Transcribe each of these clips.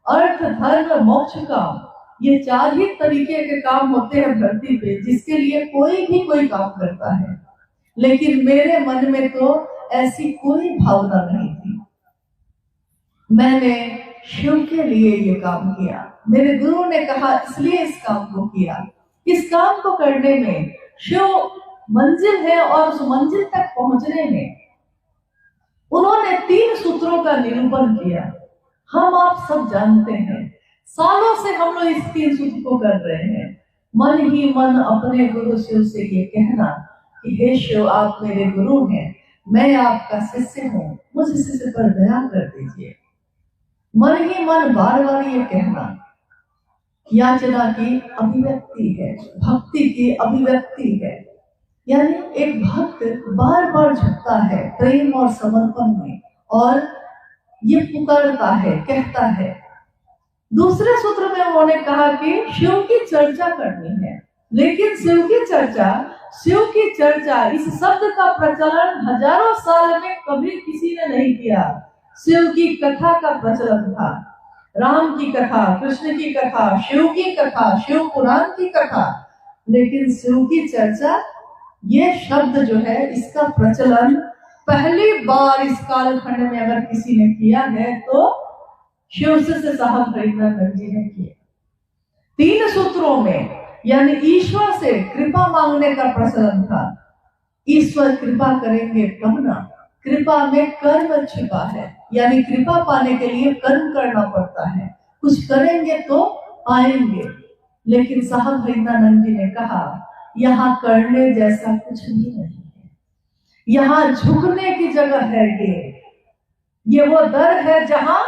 अर्थ, धर्म, मोक्ष काम, ये 4 ही तरीके के काम होते हैं धरती पे, जिसके लिए कोई भी कोई काम करता है। लेकिन मेरे मन में तो ऐसी कोई भावना नहीं थी। मैंने शिव के लिए ये काम किया। मेरे गुरु ने कहा इसलिए इस काम को किया। इस काम को करने में शिव मंजिल है और उस मंजिल तक पहुंचने में उन्होंने 3 सूत्रों का निरूपण किया। हम आप सब जानते हैं, सालों से हम लोग इस 3 सूत्र को कर रहे हैं। मन ही मन अपने गुरु शिव से ये कहना कि हे शिव, आप मेरे गुरु हैं, मैं आपका शिष्य हूँ, मुझ शिष्य पर दया कर दीजिए। मन ही मन बार बार ये कहना याचना की अभिव्यक्ति है, भक्ति की अभिव्यक्ति है। यानी एक भक्त बार बार झुकता है प्रेम और समर्पण में और ये पुकारता है, कहता है। दूसरे सूत्र में उन्होंने कहा कि शिव की चर्चा करनी है, लेकिन शिव की चर्चा इस शब्द का प्रचलन हजारों साल में कभी किसी ने नहीं किया। शिव की कथा का प्रचलन था, राम की कथा, कृष्ण की कथा, शिव की कथा, शिव पुराण की कथा, लेकिन शिव की चर्चा ये शब्द जो है, इसका प्रचलन पहली बार इस कालखंड में अगर किसी ने किया है तो शिव से साहब हरिनाथ जी ने किया। 3 सूत्रों में यानी ईश्वर से कृपा मांगने का प्रचलन था। ईश्वर कृपा करेंगे तब ना, कृपा में कर्म छिपा है, यानी कृपा पाने के लिए कर्म करना पड़ता है, कुछ करेंगे तो पाएंगे। लेकिन साहब हरिनाथ जी ने कहा यहाँ करने जैसा कुछ भी नहीं है, यहाँ झुकने की जगह है। ये वो दर है जहाँ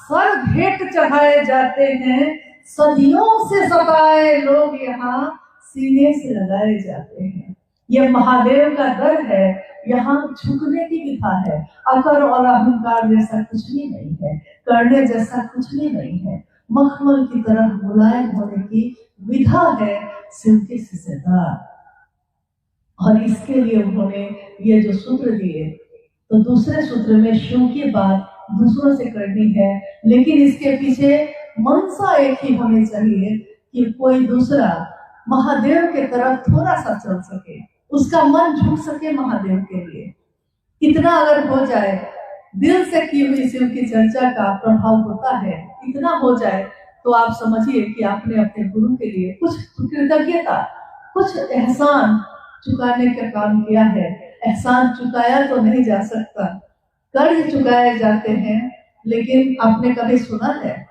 सर भेंट चढ़ाए जाते हैं, सदियों से सताए लोग यहाँ सीने से लगाए जाते हैं। ये महादेव का दर है, यहाँ झुकने की विधा है। अकर और अहंकार जैसा कुछ भी नहीं है, करने जैसा कुछ भी नहीं है। मखमल की तरह मुलायम होने की विधा है शिव के शिष्यता। और इसके लिए उन्होंने ये जो सूत्र दिए, तो दूसरे सूत्र में शिव की बात दूसरों से करनी है, लेकिन इसके पीछे मनसा एक ही होनी चाहिए कि कोई दूसरा महादेव के तरफ थोड़ा सा चल सके, उसका मन झुक सके महादेव के लिए। इतना अगर हो जाए, दिल से की हुई शिव की चर्चा का प्रभाव होता है, इतना हो जाए तो आप समझिए कि आपने अपने गुरु के लिए कुछ कृतज्ञता, कुछ एहसान चुकाने का काम किया है। एहसान चुकाया तो नहीं जा सकता, कर्ज चुकाए जाते हैं, लेकिन आपने कभी सुना है